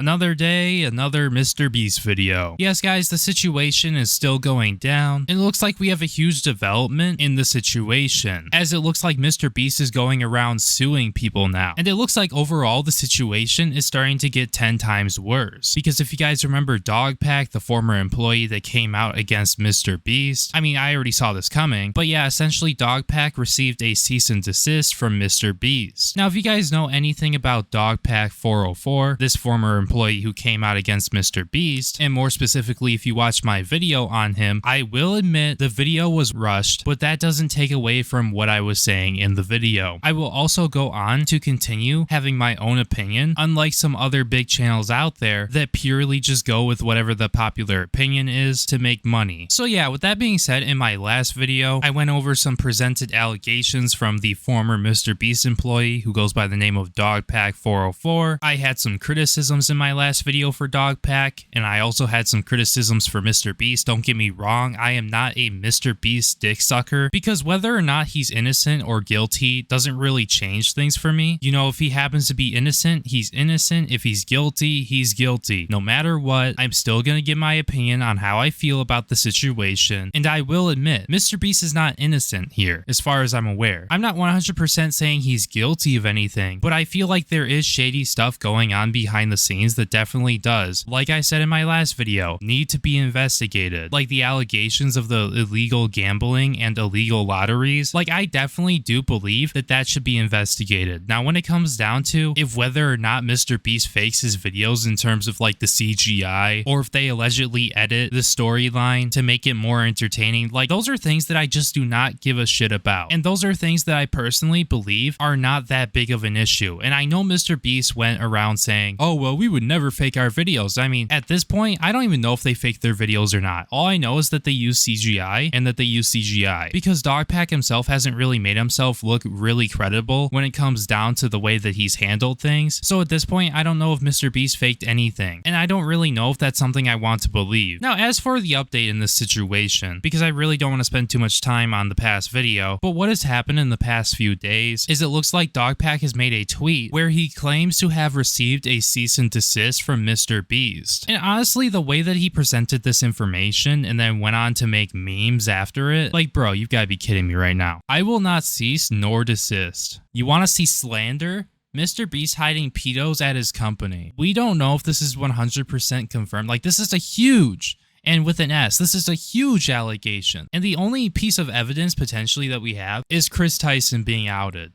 Another day, another MrBeast video. Yes guys, the situation is still going down. It looks like we have a huge development in the situation, as it looks like MrBeast is going around suing people now. And it looks like overall the situation is starting to get 10 times worse. Because if you guys remember DogPack, the former employee that came out against MrBeast, I mean, I already saw this coming, but yeah, essentially DogPack received a cease and desist from MrBeast. Now, if you guys know anything about DogPack 404, this former employee who came out against MrBeast, and more specifically if you watch my video on him, I will admit the video was rushed, but that doesn't take away from what I was saying in the video. I will also go on to continue having my own opinion, unlike some other big channels out there that purely just go with whatever the popular opinion is to make money. So yeah, with that being said, in my last video, I went over some presented allegations from the former MrBeast employee who goes by the name of DogPack 404. I had some criticisms in my last video for DogPack, and I also had some criticisms for MrBeast. Don't get me wrong, I am not a MrBeast dick sucker, because whether or not he's innocent or guilty doesn't really change things for me. You know, if he happens to be innocent, he's innocent. If he's guilty, he's guilty. No matter what, I'm still gonna give my opinion on how I feel about the situation, and I will admit, MrBeast is not innocent here, as far as I'm aware. I'm not 100% saying he's guilty of anything, but I feel like there is shady stuff going on behind the scenes that definitely does, like I said in my last video, need to be investigated. Like the allegations of the illegal gambling and illegal lotteries, like I definitely do believe that that should be investigated. Now, when it comes down to if whether or not MrBeast fakes his videos in terms of like the CGI, or if they allegedly edit the storyline to make it more entertaining, like those are things that I just do not give a shit about. And those are things that I personally believe are not that big of an issue. And I know MrBeast went around saying, oh, well, we would never fake our videos. I mean, at this point, I don't even know if they fake their videos or not. All I know is that they use CGI and that they use CGI, because DogPack himself hasn't really made himself look really credible when it comes down to the way that he's handled things. So at this point, I don't know if MrBeast faked anything, and I don't really know if that's something I want to believe. Now, as for the update in this situation, because I really don't want to spend too much time on the past video, but what has happened in the past few days is it looks like DogPack has made a tweet where he claims to have received a cease and desist from MrBeast. And honestly, the way that he presented this information and then went on to make memes after it, like, bro, you've got to be kidding me right now. I will not cease nor desist. You want to see slander? MrBeast hiding pedos at his company. We don't know if this is 100% confirmed. Like, this is a huge, and with an S, this is a huge allegation. And the only piece of evidence potentially that we have is Tyson being outed.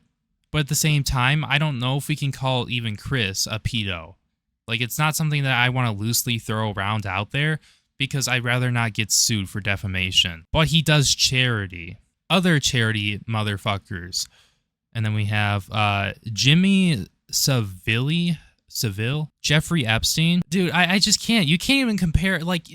But at the same time, I don't know if we can call even Kris a pedo. Like, it's not something that I want to loosely throw around out there, because I'd rather not get sued for defamation. But he does charity. Other charity motherfuckers. And then we have Jimmy Seville, Jeffrey Epstein. Dude, I just can't. You can't even compare. Like,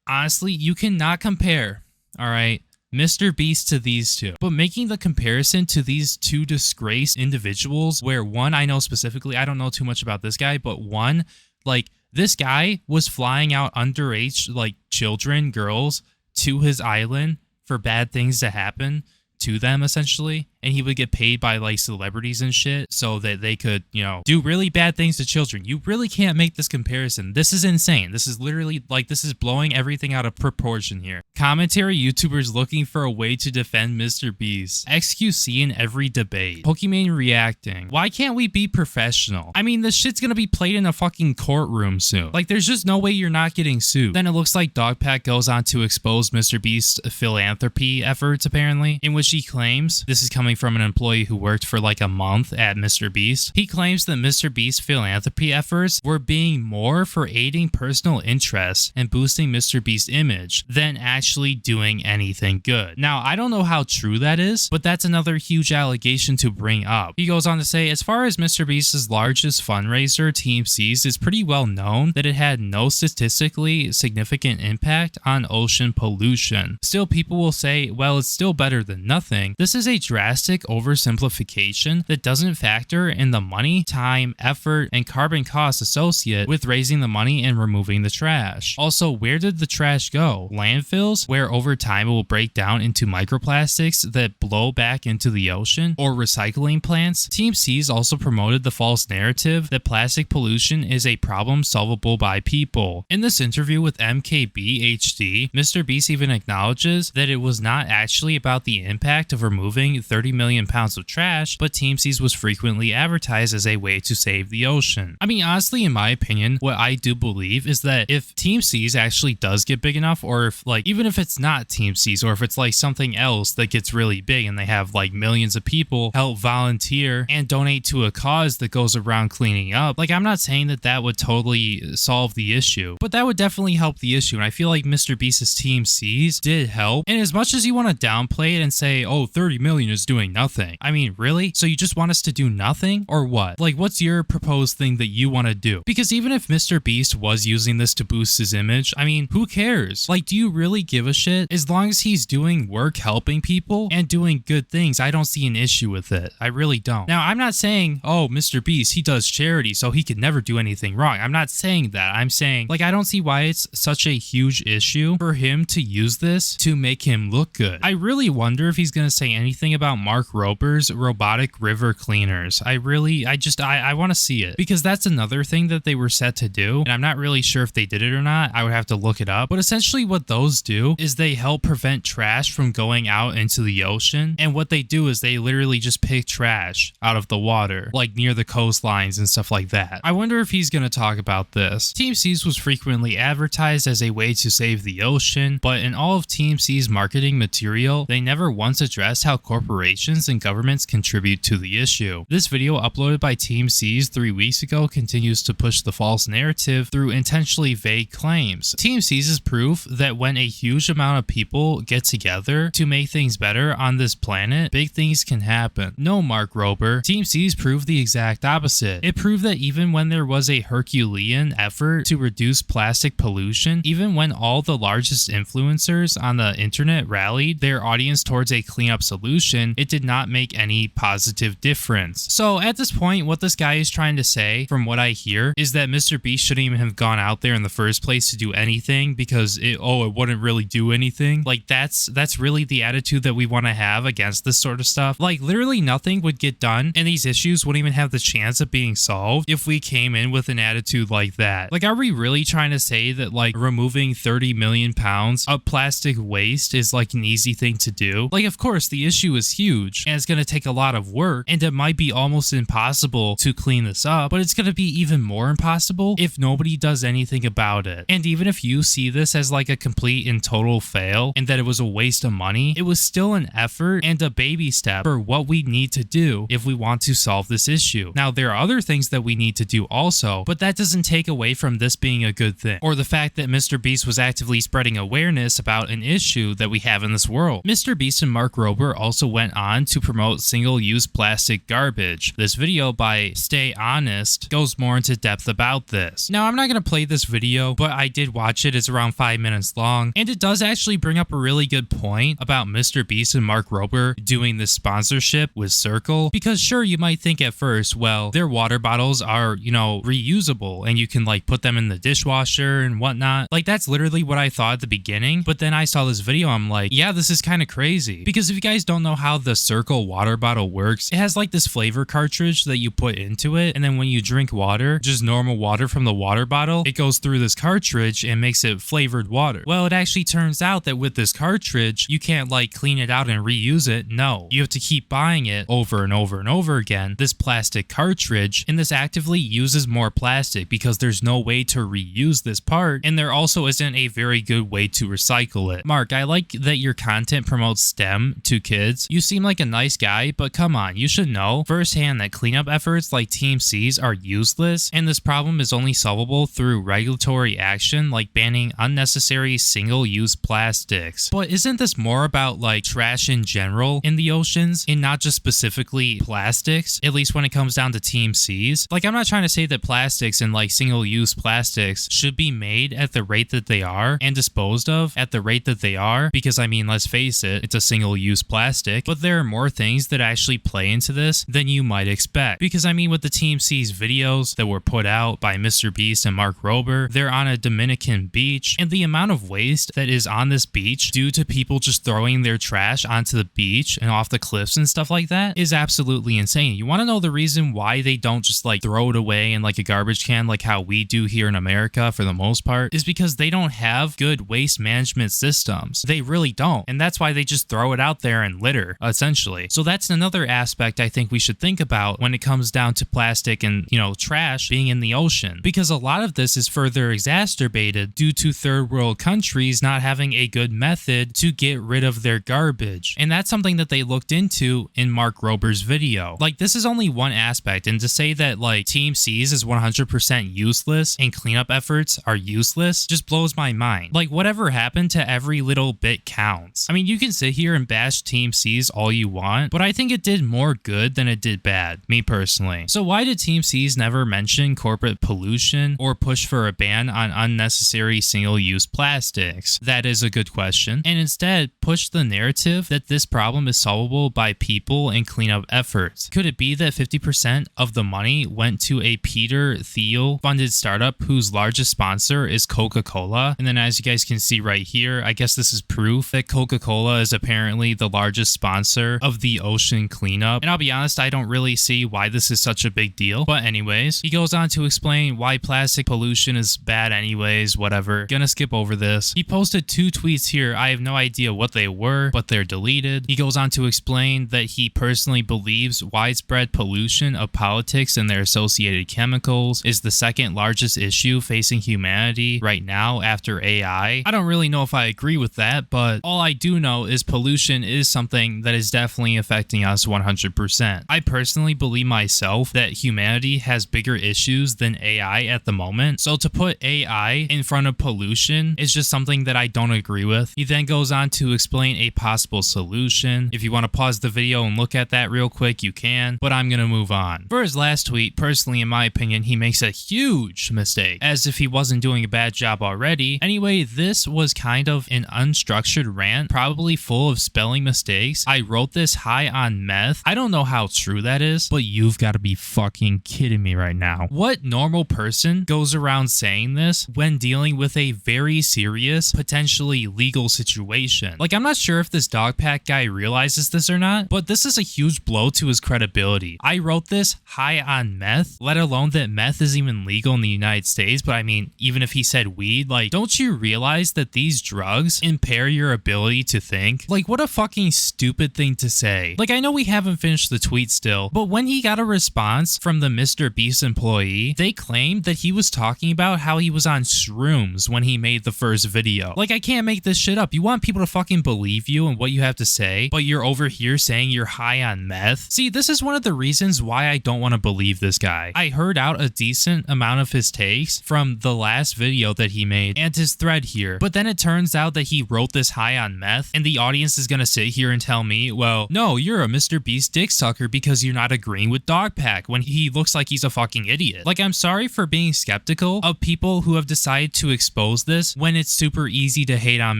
honestly, you cannot compare, all right, MrBeast to these two. But making the comparison to these two disgraced individuals, where one, I know specifically, I don't know too much about this guy, but one, like, this guy was flying out underage, like, children, girls, to his island for bad things to happen to them, essentially, and he would get paid by like celebrities and shit so that they could, you know, do really bad things to children. You really can't make this comparison. This is insane. This is literally like, this is blowing everything out of proportion here. Commentary YouTubers looking for a way to defend MrBeast. XQC in every debate. Pokimane reacting. Why can't we be professional? I mean, this shit's gonna be played in a fucking courtroom soon. Like, there's just no way you're not getting sued. Then it looks like DogPack goes on to expose MrBeast's philanthropy efforts, apparently, in which he claims, this is coming from an employee who worked for like a month at MrBeast. He claims that MrBeast's philanthropy efforts were being more for aiding personal interests and boosting MrBeast's image than actually doing anything good. Now, I don't know how true that is, but that's another huge allegation to bring up. He goes on to say, as far as MrBeast's largest fundraiser, Team C's, is pretty well known that it had no statistically significant impact on ocean pollution. Still, people will say, well, it's still better than nothing. This is a drastic drastic oversimplification that doesn't factor in the money, time, effort, and carbon costs associated with raising the money and removing the trash. Also, where did the trash go? Landfills, where over time it will break down into microplastics that blow back into the ocean, or recycling plants? Team C's also promoted the false narrative that plastic pollution is a problem solvable by people. In this interview with MKBHD, MrBeast even acknowledges that it was not actually about the impact of removing 30 million pounds of trash, but Team C's was frequently advertised as a way to save the ocean. I mean, honestly, in my opinion, what I do believe is that if Team C's actually does get big enough, or if like, even if it's not Team C's, or if it's like something else that gets really big and they have like millions of people help volunteer and donate to a cause that goes around cleaning up, like I'm not saying that that would totally solve the issue, but that would definitely help the issue. And I feel like MrBeast's Team C's did help. And as much as you want to downplay it and say, oh, 30 million is doing nothing. I mean, really? So you just want us to do nothing or what? Like, what's your proposed thing that you want to do? Because even if MrBeast was using this to boost his image, I mean, who cares? Like, do you really give a shit? As long as he's doing work helping people and doing good things, I don't see an issue with it. I really don't. Now, I'm not saying, oh, MrBeast, he does charity, so he could never do anything wrong. I'm not saying that. I'm saying, like, I don't see why it's such a huge issue for him to use this to make him look good. I really wonder if he's going to say anything about Mark Rober's robotic river cleaners. I want to see it, because that's another thing that they were set to do, and I'm not really sure if they did it or not. I would have to look it up. But essentially what those do is they help prevent trash from going out into the ocean, and what they do is they literally just pick trash out of the water, like near the coastlines and stuff like that. I wonder if he's going to talk about this. Team C's was frequently advertised as a way to save the ocean, but in all of Team C's marketing material, they never once addressed how corporations and governments contribute to the issue. This video uploaded by Team C's 3 weeks ago continues to push the false narrative through intentionally vague claims. Team C's is proof that when a huge amount of people get together to make things better on this planet, big things can happen. No, Mark Rober, Team C's proved the exact opposite. It proved that even when there was a Herculean effort to reduce plastic pollution, even when all the largest influencers on the internet rallied their audience towards a cleanup solution, it did not make any positive difference. So at this point, what this guy is trying to say, from what I hear, is that MrBeast shouldn't even have gone out there in the first place to do anything because it wouldn't really do anything. Like that's really the attitude that we want to have against this sort of stuff. Like literally nothing would get done and these issues wouldn't even have the chance of being solved if we came in with an attitude like that. Like, are we really trying to say that like removing 30 million pounds of plastic waste is like an easy thing to do? Like, of course the issue is huge and it's going to take a lot of work and it might be almost impossible to clean this up, but it's going to be even more impossible if nobody does anything about it. And even if you see this as like a complete and total fail and that it was a waste of money, it was still an effort and a baby step for what we need to do if we want to solve this issue. Now, there are other things that we need to do also, but that doesn't take away from this being a good thing, or the fact that MrBeast was actively spreading awareness about an issue that we have in this world. MrBeast and Mark Rober also went on to promote single-use plastic garbage. This video by Stay Honest goes more into depth about this. Now, I'm not going to play this video, but I did watch it. It's around 5 minutes long, and it does actually bring up a really good point about MrBeast and Mark Rober doing this sponsorship with Circle, because sure, you might think at first, well, their water bottles are, you know, reusable and you can like put them in the dishwasher and whatnot. Like, that's literally what I thought at the beginning, but then I saw this video, I'm like, yeah, this is kind of crazy. Because if you guys don't know how the Circle water bottle works, it has like this flavor cartridge that you put into it, and then when you drink water, just normal water from the water bottle, it goes through this cartridge and makes it flavored water. Well, it actually turns out that with this cartridge, you can't like clean it out and reuse it. No, you have to keep buying it over and over and over again, this plastic cartridge, and this actively uses more plastic because there's no way to reuse this part, and there also isn't a very good way to recycle it. Mark, I like that your content promotes STEM to kids. You seem like a nice guy, but come on, you should know firsthand that cleanup efforts like Team C's are useless, and this problem is only solvable through regulatory action like banning unnecessary single-use plastics. But isn't this more about like trash in general in the oceans and not just specifically plastics, at least when it comes down to Team C's? Like, I'm not trying to say that plastics and like single-use plastics should be made at the rate that they are and disposed of at the rate that they are, because I mean, let's face it, it's a single-use plastic, but there are more things that actually play into this than you might expect. Because I mean, with the TMC's videos that were put out by MrBeast and Mark Rober, they're on a Dominican beach, and the amount of waste that is on this beach due to people just throwing their trash onto the beach and off the cliffs and stuff like that is absolutely insane. You want to know the reason why they don't just like throw it away in like a garbage can like how we do here in America for the most part? Is because they don't have good waste management systems. They really don't. And that's why they just throw it out there and litter, essentially. So that's another aspect I think we should think about when it comes down to plastic and, you know, trash being in the ocean. Because a lot of this is further exacerbated due to third world countries not having a good method to get rid of their garbage. And that's something that they looked into in Mark Rober's video. Like, this is only one aspect, and to say that like TMC's is 100% useless and cleanup efforts are useless just blows my mind. Like, whatever happened to every little bit counts. I mean, you can sit here and bash TMC's all you want, but I think it did more good than it did bad, me personally. So why did TMC's never mention corporate pollution or push for a ban on unnecessary single-use plastics? That is a good question. And instead push the narrative that this problem is solvable by people and cleanup efforts. Could it be that 50% of the money went to a Peter Thiel funded startup whose largest sponsor is Coca-Cola? And then as you guys can see right here, I guess this is proof that Coca-Cola is apparently the largest sponsor of the ocean cleanup. And I'll be honest, I don't really see why this is such a big deal. But anyways, he goes on to explain why plastic pollution is bad anyways, whatever. Gonna skip over this. He posted 2 tweets here. I have no idea what they were, but they're deleted. He goes on to explain that he personally believes widespread pollution of politics and their associated chemicals is the second largest issue facing humanity right now after AI. I don't really know if I agree with that, but all I do know is pollution is something that is definitely affecting us 100%. I personally believe myself that humanity has bigger issues than AI at the moment, so to put AI in front of pollution is just something that I don't agree with. He then goes on to explain a possible solution. If you want to pause the video and look at that real quick, you can, but I'm gonna move on. For his last tweet, personally in my opinion, he makes a huge mistake, as if he wasn't doing a bad job already. Anyway, this was kind of an unstructured rant, probably full of spelling mistakes. I wrote this high on meth. I don't know how true that is, but you've got to be fucking kidding me right now. What normal person goes around saying this when dealing with a very serious, potentially legal situation? Like, I'm not sure if this DogPack guy realizes this or not, but this is a huge blow to his credibility. I wrote this high on meth, let alone that meth is even legal in the United States, but I mean, even if he said weed, like, don't you realize that these drugs impair your ability to think? Like, what a fucking stupid thing to say. Like, I know we haven't finished the tweet still, but when he got a response from the MrBeast employee, they claimed that he was talking about how he was on shrooms when he made the first video. Like, I can't make this shit up. You want people to fucking believe you and what you have to say, but you're over here saying you're high on meth? See, this is one of the reasons why I don't want to believe this guy. I heard out a decent amount of his takes from the last video that he made and his thread here, but then it turns out that he wrote this high on meth, and the audience is gonna sit here and tell me, well, no, you're a MrBeast dick sucker because you're not agreeing with DogPack when he looks like he's a fucking idiot. Like, I'm sorry for being skeptical of people who have decided to expose this when it's super easy to hate on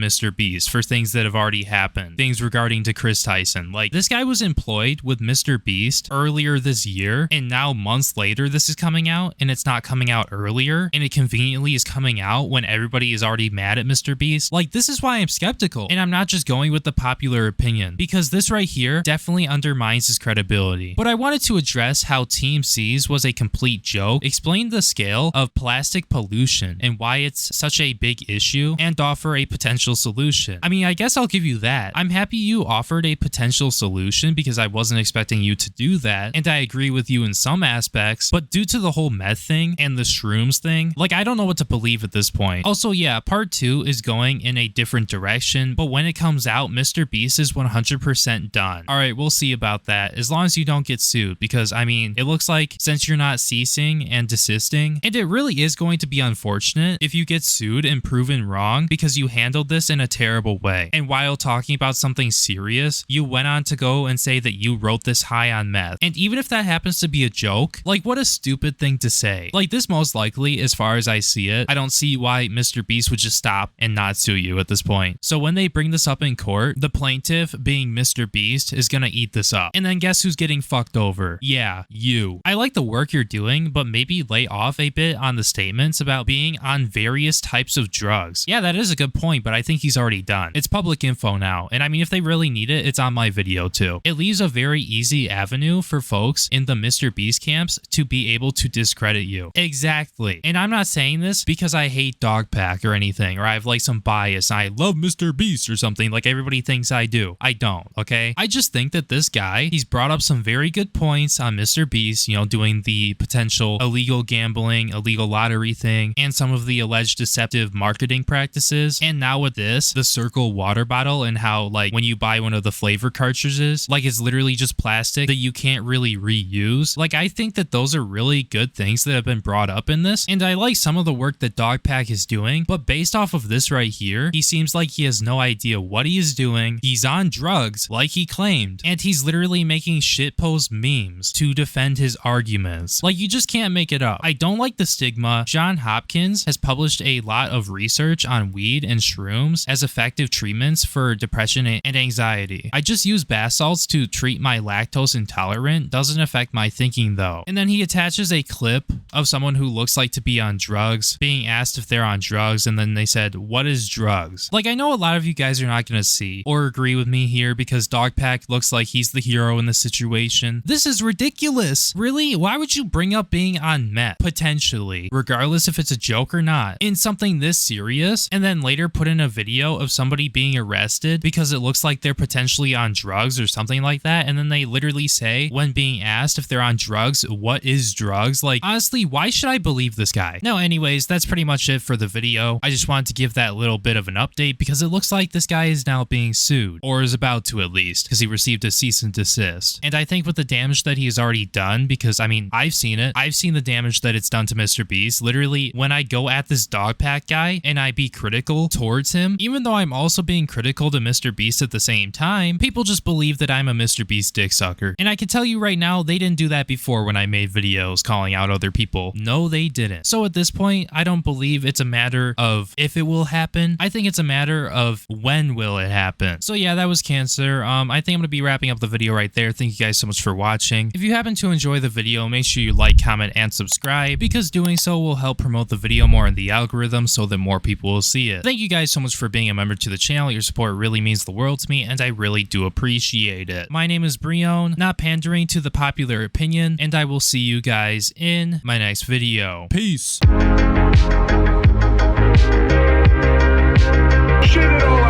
MrBeast for things that have already happened. Things regarding to Kris Tyson. Like, this guy was employed with MrBeast earlier this year, and now months later this is coming out, and it's not coming out earlier, and it conveniently is coming out when everybody is already mad at MrBeast. Like, this is why I'm skeptical, and I'm not just going with the popular opinion, because this right here definitely undermines his credibility. But I wanted to address how TMC's was a complete joke, explain the scale of plastic pollution and why it's such a big issue, and offer a potential solution. I mean, I guess I'll give you that. I'm happy you offered a potential solution because I wasn't expecting you to do that, and I agree with you in some aspects, but due to the whole meth thing and the shrooms thing, like, I don't know what to believe at this point. Also, yeah, part 2 is going in a different direction, but when it comes out, MrBeast is 100% done. Alright, we'll see about that, as long as you don't get sued, because I mean, it looks like since you're not ceasing and desisting, and it really is going to be unfortunate if you get sued and proven wrong because you handled this in a terrible way. And while talking about something serious, you went on to go and say that you wrote this high on meth. And even if that happens to be a joke, like, what a stupid thing to say. Like, this most likely, as far as I see it, I don't see why MrBeast would just stop and not sue you at this point. So when they bring this up in court, the plaintiff, being MrBeast is gonna eat this up. And then guess who's getting fucked over? Yeah, you. I like the work you're doing, but maybe lay off a bit on the statements about being on various types of drugs. Yeah, that is a good point, but I think he's already done. It's public info now, and I mean, if they really need it, it's on my video too. It leaves a very easy avenue for folks in the MrBeast camps to be able to discredit you. Exactly. And I'm not saying this because I hate DogPack or anything, or I have like some bias. I love MrBeast or something like everybody thinks I do. I don't, okay? I just think that this guy, he's brought up some very good points on MrBeast, you know, doing the potential illegal gambling, illegal lottery thing, and some of the alleged deceptive marketing practices. And now with this, the Circle water bottle, and how like when you buy one of the flavor cartridges, like it's literally just plastic that you can't really reuse. Like I think that those are really good things that have been brought up in this, and I like some of the work that DogPack is doing, but based off of this right here, he seems like he has no idea what he is doing. He's on drugs like he claimed, and he's literally making shitpost memes to defend his arguments. Like you just can't make it up. I don't like the stigma. John Hopkins has published a lot of research on weed and shrooms as effective treatments for depression and anxiety. I just use bath salts to treat my lactose intolerant. Doesn't affect my thinking though. And then he attaches a clip of someone who looks like to be on drugs, being asked if they're on drugs, and then they said, "What is drugs?" Like I know a lot of you guys are not going to see or agree with me here because DogPack looks like he's the hero in the situation. This is ridiculous. Really? Why would you bring up being on meth, potentially, regardless if it's a joke or not, in something this serious, and then later put in a video of somebody being arrested because it looks like they're potentially on drugs or something like that, and then they literally say, when being asked if they're on drugs, "What is drugs?" Like, honestly, why should I believe this guy? No, anyways, that's pretty much it for the video. I just wanted to give that little bit of an update because it looks like this guy is now being sued, or is about to at least, because he received a cease and desist. And I think with the damage that he has already done, because I mean, I've seen it. I've seen the damage that it's done to MrBeast. Literally, when I go at this DogPack guy and I be critical towards him, even though I'm also being critical to MrBeast at the same time, people just believe that I'm a MrBeast dick sucker. And I can tell you right now, they didn't do that before when I made videos calling out other people. No, they didn't. So at this point, I don't believe it's a matter of if it will happen. I think it's a matter of when will it happen. So yeah, that was Cancer. I think I'm gonna be wrapping up the video right there. Thank you guys so much for watching. If you happen to enjoy the video, make sure you like, comment, and subscribe, because doing so will help promote the video more in the algorithm so that more people will see it. Thank you guys so much for being a member to the channel. Your support really means the world to me, and I really do appreciate it. My name is Breone, not pandering to the popular opinion, and I will see you guys in my next video. Peace. Shit it all